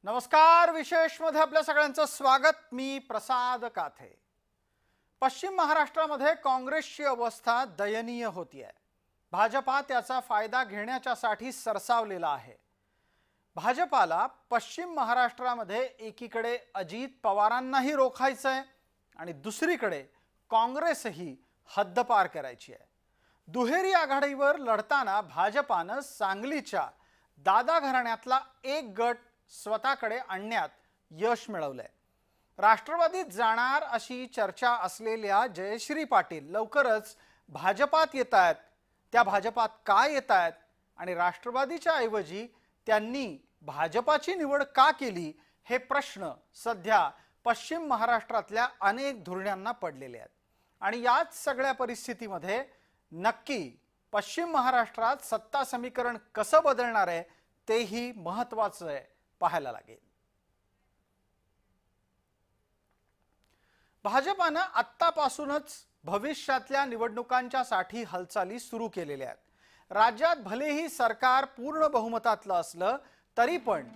नमस्कार, विशेषमध्ये आपल्या सगळ्यांचं स्वागत। मी प्रसाद काथे। पश्चिम महाराष्ट्रामध्ये काँग्रेसची अवस्था दयनीय होतीये। भाजपा त्याचा फायदा घेण्याच्यासाठी सरसावलेला आहे। भाजपाला पश्चिम महाराष्ट्रामध्ये एकीकडे अजित पवारांनाही रोखायचंय आणि दुसरीकडे काँग्रेसही हद्दपार करायची आहे। दुहेरी आघाडीवर लढताना भाजपानं सांगलीच्या दादा घराण्यातला एक गट स्वतःकडे आणण्यात यश मिळवलंय। राष्ट्रवादीत जाणार अशी चर्चा असलेल्या जयश्री पाटील लवकरच भाजपात येतायत। त्या भाजपात काय येतायत आणि राष्ट्रवादीच्या ऐवजी त्यांनी भाजपाची निवड का केली, हे प्रश्न सध्या पश्चिम महाराष्ट्रातल्या अनेक धुरण्यांना पडलेले आहेत। आणि याच सगळ्या परिस्थितीमध्ये नक्की पश्चिम महाराष्ट्रात सत्ता समीकरण कसं बदलणार आहे तेही महत्त्वाचं आहे, पाहायला लागेल। भाजपानं आत्तापासूनच भविष्यातल्या निवडणुकांच्यासाठी हालचाली सुरू केलेल्या आहेत। राज्यात भलेही सरकार पूर्ण बहुमतातलं असलं तरी पण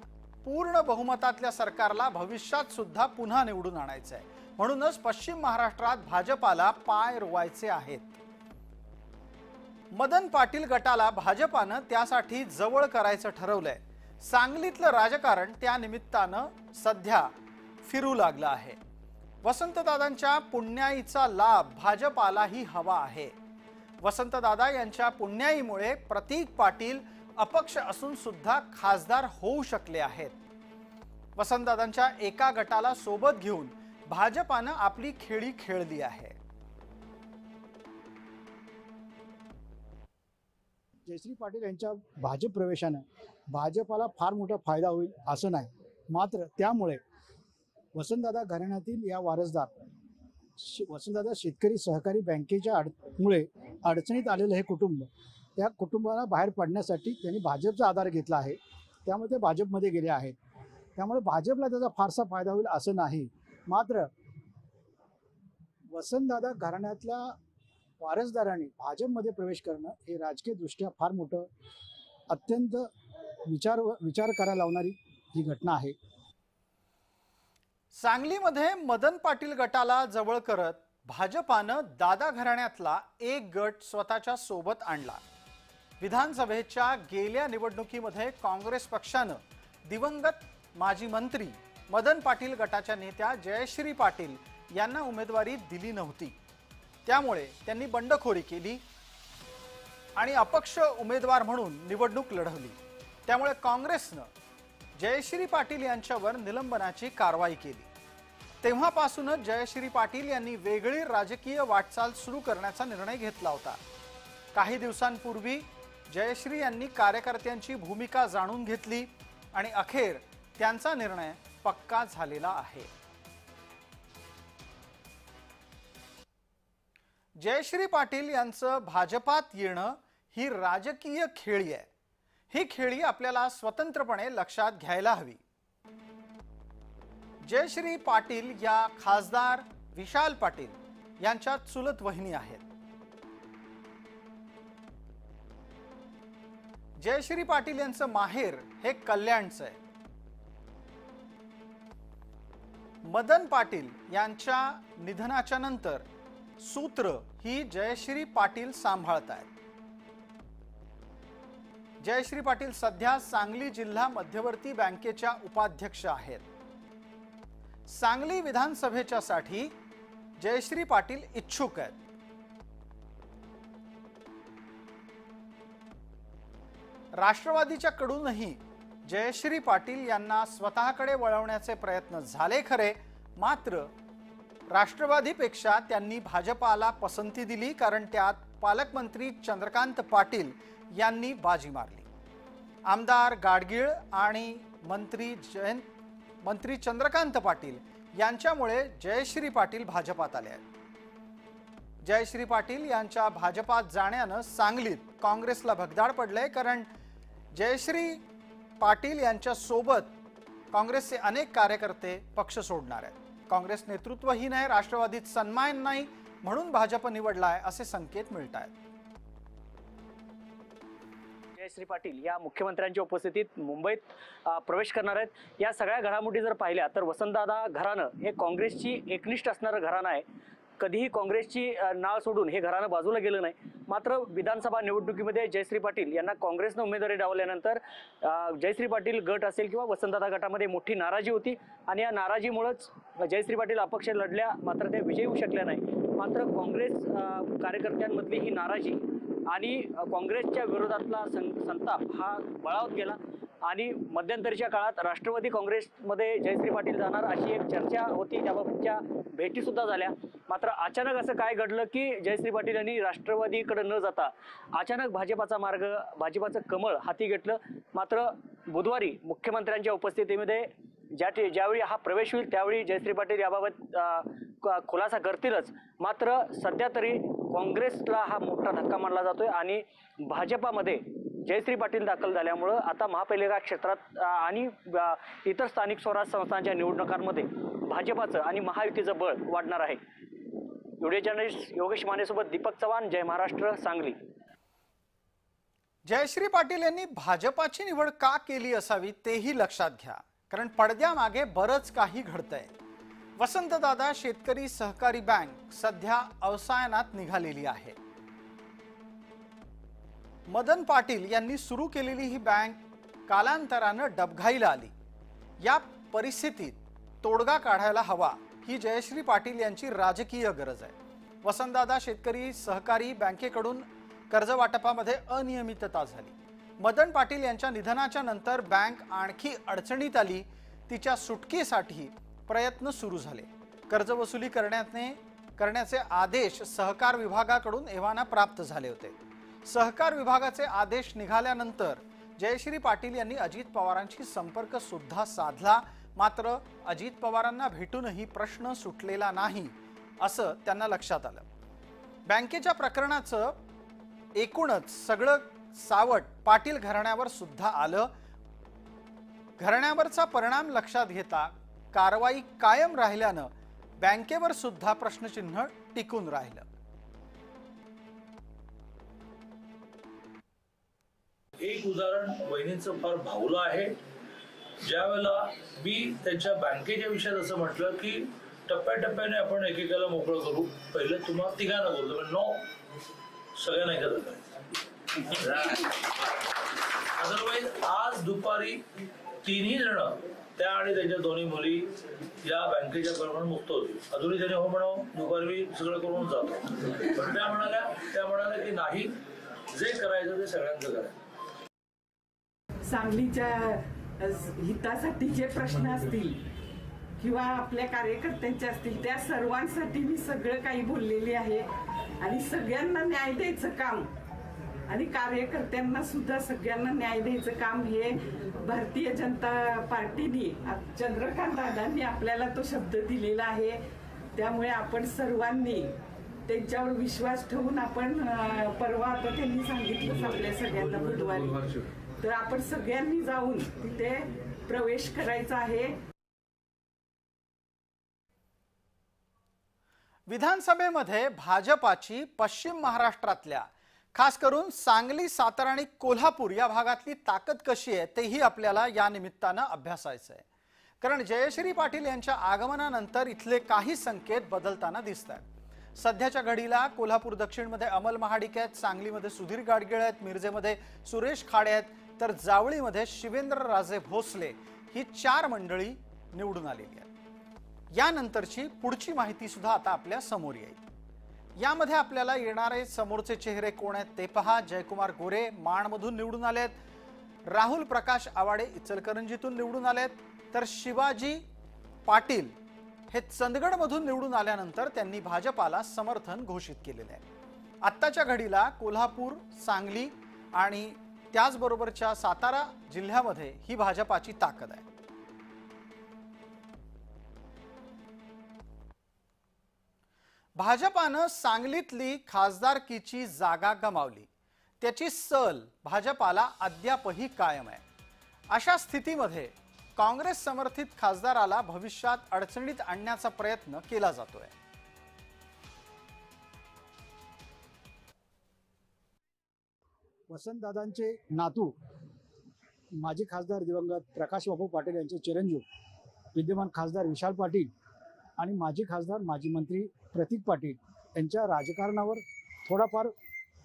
पूर्ण बहुमतातल्या सरकारला भविष्यात सुद्धा पुन्हा निवडून आणायचं आहे। म्हणूनच पश्चिम महाराष्ट्रात भाजपाला पाय रोवायचे आहेत। मदन पाटील गटाला भाजपानं त्यासाठी जवळ करायचं ठरवलंय। सांगलीतलं राजकारण त्या निमित्तानं सध्या फिरू लागलं आहे। वसंतदादांच्या पुण्याईचा लाभ भाजपालाही हवा आहे। वसंतदादा यांच्या पुण्याईमुळे प्रतीक पाटील अपक्ष असून सुद्धा खासदार होऊ शकले आहेत। वसंतदादांच्या एका गटाला सोबत घेऊन भाजपानं आपली खेळी खेळली आहे। जयश्री पाटील यांच्या भाजप प्रवेशाने भाजपाला फार मोठा फायदा होईल असं नाही, मात्र त्यामुळे वसंतदादा घराण्यातील या वारसदार वसंतदादा शेतकरी सहकारी बँकेच्या मुळे अडचणीत आलेलं हे कुटुंब, त्या कुटुंबाला बाहेर पडण्यासाठी त्यांनी भाजपचा आधार घेतला आहे। त्यामुळे ते भाजपमध्ये गेले आहेत। त्यामुळे भाजपला त्याचा फारसा फायदा होईल असं नाही, मात्र वसंतदादा घराण्यातल्या वारसदारांनी भाजपमध्ये प्रवेश करणं हे राजकीय दृष्ट्या फार मोठं अत्यंत विचार करायला लावणारी ही घटना आहे। सांगलीमध्ये मदन पाटील गटाला जवळ करत भाजपानं दादा घराण्यातला एक गट स्वतःच्या सोबत आणला। विधानसभेच्या गेल्या निवडणुकीमध्ये काँग्रेस पक्षानं दिवंगत माजी मंत्री मदन पाटील गटाच्या नेत्या जयश्री पाटील यांना उमेदवारी दिली नव्हती। त्यामुळे त्यांनी बंडखोरी केली आणि अपक्ष उमेदवार म्हणून निवडणूक लढवली। त्यामुळे काँग्रेसनं जयश्री पाटील यांच्यावर निलंबनाची कारवाई केली। तेव्हापासूनच जयश्री पाटील यांनी वेगळी राजकीय वाटचाल सुरू करण्याचा निर्णय घेतला होता। काही दिवसांपूर्वी जयश्री यांनी कार्यकर्त्यांची भूमिका जाणून घेतली आणि अखेर त्यांचा निर्णय पक्का झालेला आहे। जयश्री पाटील यांचं भाजपात येणं ही राजकीय खेळी आहे। ही खेळी आपल्याला स्वतंत्रपणे लक्षात घ्यायला हवी। जयश्री पाटील या खासदार विशाल पाटील यांच्या चुलत वहिनी आहेत। जयश्री पाटील यांचं माहेर हे कल्याणचं आहे। मदन पाटील यांच्या निधनाच्या नंतर सूत्र ही जयश्री पाटील सांभाळतायत। जयश्री पाटील सध्या सांगली जिल्हा मध्यवर्ती बँकेच्या उपाध्यक्ष आहेत। सांगली विधानसभेच्यासाठी जयश्री पाटील इच्छुक आहेत। राष्ट्रवादीच्या कडूनही जयश्री पाटील यांना स्वतःकडे वळवण्याचे प्रयत्न झाले खरे, मात्र राष्ट्रवादीपेक्षा त्यांनी भाजपाला पसंती दिली, कारण त्यात पालकमंत्री चंद्रकांत पाटील यांनी बाजी मारली। आमदार गाडगीळ आणि मंत्री चंद्रकांत पाटील यांच्यामुळे जयश्री पाटील भाजपात आले आहेत। जयश्री पाटील यांच्या भाजपात जाण्यानं सांगलीत काँग्रेसला भगदाड पडले, कारण जयश्री पाटील यांच्या सोबत काँग्रेसचे अनेक कार्यकर्ते पक्ष सोडणार आहेत। काँग्रेस नेतृत्वही नाही, राष्ट्रवादीत सन्मान नाही, म्हणून भाजप निवडलाय असे संकेत मिळत आहेत। जयश्री पाटील या मुख्यमंत्र्यांच्या उपस्थितीत मुंबईत प्रवेश करणार आहेत। या सगळ्या घडामोडी जर पाहिल्या तर वसंतदादा घराणं हे काँग्रेसची एकनिष्ठ असणारं घराणं आहे। कधीही काँग्रेसची नाळ सोडून हे घराणं बाजूला गेलं नाही। मात्र विधानसभा निवडणुकीमध्ये जयश्री पाटील यांना काँग्रेसनं उमेदवारी डावल्यानंतर जयश्री पाटील गट असेल किंवा वसंतदादा गटामध्ये मोठी नाराजी होती आणि या नाराजीमुळेच जयश्री पाटील अपक्ष लढल्या, मात्र ते विजयी होऊ शकल्या नाही। मात्र काँग्रेस कार्यकर्त्यांमधली ही नाराजी आणि काँग्रेसच्या विरोधातला संताप हा बळावत गेला आणि मध्यंतरीच्या काळात राष्ट्रवादी काँग्रेसमध्ये जयश्री पाटील जाणार अशी एक चर्चा होती, त्याबाबतच्या भेटी सुद्धा झाल्या। मात्र अचानक असं काय घडलं की जयश्री पाटील यांनी राष्ट्रवादीकडे न जाता अचानक भाजपाचा मार्ग, भाजपाचं कमळ हाती घेतलं। मात्र बुधवारी मुख्यमंत्र्यांच्या उपस्थितीमध्ये ज्यावेळी हा प्रवेश होईल त्यावेळी जयश्री पाटील याबाबत खुलासा करतीलच। मात्र सध्या तरी काँग्रेसला हा मोठा धक्का मानला जातोय आणि भाजपामध्ये जयश्री पाटील दाखल झाल्यामुळं आता महापालिका क्षेत्रात आणि इतर स्थानिक स्वराज्य संस्थांच्या निवडणुकांमध्ये भाजपाचं आणि महायुतीचं बळ वाढणार आहे। व्हिडिओ जर्नलिस्ट योगेश मानेसोबत दीपक चव्हाण, जय महाराष्ट्र, सांगली। जयश्री पाटील यांनी भाजपाची निवड का केली असावी तेही लक्षात घ्या, कारण पडद्यामागे बरंच काही घडतंय। वसंतदादा शेतकरी सहकारी बँक सध्या अवसायनात निघालेली आहे। मदन पाटील यांनी सुरू केलेली ही बँक कालांतरानं डबघाईला आली। या परिस्थितीत तोडगा काढायला हवा ही जयश्री पाटील यांची राजकीय गरज आहे। वसंतदादा शेतकरी सहकारी बँकेकडून कर्ज वाटपामध्ये अनियमितता झाली। मदन पाटील यांच्या निधनाच्या नंतर बँक आणखी अडचणीत आली। तिच्या सुटकेसाठी प्रयत्न सुरू झाले। कर्जवसुली करण्याचे आदेश सहकार विभागाकडून एव्हाना प्राप्त झाले होते। सहकार विभागाचे आदेश निघाल्यानंतर जयश्री पाटील यांनी अजित पवारांशी संपर्क सुद्धा साधला, मात्र अजित पवारांना भेटूनही प्रश्न सुटलेला नाही असं त्यांना लक्षात आलं। बँकेच्या प्रकरणाचं एकूणच सगळं सावट पाटील घराण्यावर सुद्धा आलं। घराण्यावरचा परिणाम लक्षात घेता कारवाई कायम राहिल्यानं बँकेवर सुद्धा प्रश्नचिन्ह टिकून राहिलं। एक उदाहरण वहिनींचं फार भावलं आहे। ज्यावेळेला मी त्यांच्या बँकेच्या विषयात असं म्हटलं की टप्प्याटप्प्याने आपण एकेकाला मोकळं करू, पहिले तुम्हाला तिघांना बोलतो, पण नो, सगळ्यांना एकत्र अदरवाईज आज दुपारी तिन्ही जण, त्या आणि त्यांच्या दोन्ही मुली या बँकेच्या प्रमाण मुक्त होती। अजूनही त्याने हो म्हणावं, दुपारी मी सगळं करून जातो, पण त्या म्हणाल्या की नाही, जे करायचं ते सगळ्यांचं करायचं। सांगलीच्या हितासाठी जे प्रश्न असतील किंवा आपल्या कार्यकर्त्यांचे असतील त्या सर्वांसाठी मी सगळं काही बोललेली आहे आणि सगळ्यांना न्याय द्यायचं काम आणि कार्यकर्त्यांना सुद्धा सगळ्यांना न्याय द्यायचं काम हे भारतीय जनता पार्टीने, चंद्रकांत दादांनी आपल्याला तो शब्द दिलेला आहे। त्यामुळे आपण सर्वांनी त्यांच्यावर विश्वास ठेवून आपण परवा आता त्यांनी सांगितलं आपल्या सगळ्यांना बुधवारी, तर आपण सगळ्यांनी जाऊन तिथे प्रवेश करायचा आहे। विधानसभेमध्ये भाजपाची पश्चिम महाराष्ट्रातल्या, खास करून सांगली, सातारा आणि कोल्हापूर या भागातली ताकद कशी आहे तेही आपल्याला या निमित्तानं अभ्यासायचं आहे। कारण जयश्री पाटील यांच्या आगमनानंतर इथले काही संकेत बदलताना दिसत आहेत। सध्याच्या घडीला कोल्हापूर दक्षिणमध्ये अमल महाडिक आहेत, सांगलीमध्ये सुधीर गाडगीळ आहेत, मिरजेमध्ये सुरेश खाडे आहेत, तर जावळीमध्ये शिवेंद्रराजे भोसले ही 4 मंडळी निवडून आलेली आहेत। यानंतरची पुढची माहिती सुद्धा आता आपल्या समोर येईल। यामध्ये आपल्याला येणारे समोरचे चेहरे कोण आहेत ते पहा। जयकुमार गोरे माणमधून निवडून आलेत, राहुल प्रकाश आवाडे इचलकरंजीतून निवडून आलेत, तर शिवाजी पाटील हे चंदगडमधून निवडून आल्यानंतर त्यांनी भाजपाला समर्थन घोषित केलेले आहे। आत्ताच्या घडीला कोल्हापूर, सांगली आणि त्याचबरोबरच्या सातारा जिल्ह्यामध्ये ही भाजपाची ताकद आहे। भाजपानं सांगलीतली खासदारकीची जागा गमावली, त्याची सल भाजपाला अद्यापही कायम आहे। अशा स्थितीमध्ये काँग्रेस समर्थित खासदाराला भविष्यात अडचणीत आणण्याचा प्रयत्न केला जातोय। वसंतदादांचे नातू माजी खासदार दिवंगत प्रकाश बापू पाटील यांचे चिरंजीव विद्यमान खासदार विशाल पाटील आणि माजी खासदार माजी मंत्री प्रतीक पाटील यांच्या राजकारणावर थोडाफार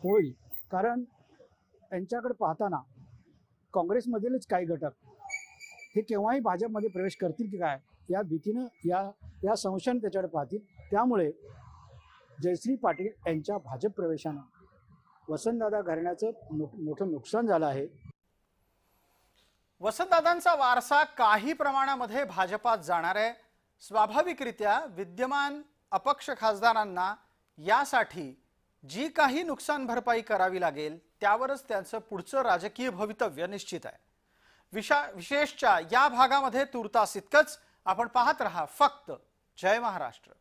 होईल, कारण यांच्याकडे पाहताना काँग्रेसमधीलच काही घटक हे केव्हाही भाजपमध्ये प्रवेश करतील की काय या भीतीनं या संशयाने त्याच्याकडे पाहतील. त्यामुळे जयश्री पाटील यांच्या भाजप प्रवेशानं वसंतदादा घराण्याचं मोठं नुकसान झालं आहे. वसंतदादांचा वारसा काही प्रमाणामध्ये भाजपात जाणार आहे. स्वाभाविकरित्या विद्यमान अपक्ष खासदारांना यासाठी जी काही नुकसान भरपाई करावी लागेल त्यावरच त्यांचं पुढचं राजकीय भवितव्य निश्चित आहे. विशेषच्या या भागामध्ये तुर्तास इतकंच. आपण पाहत रहा फक्त जय महाराष्ट्र.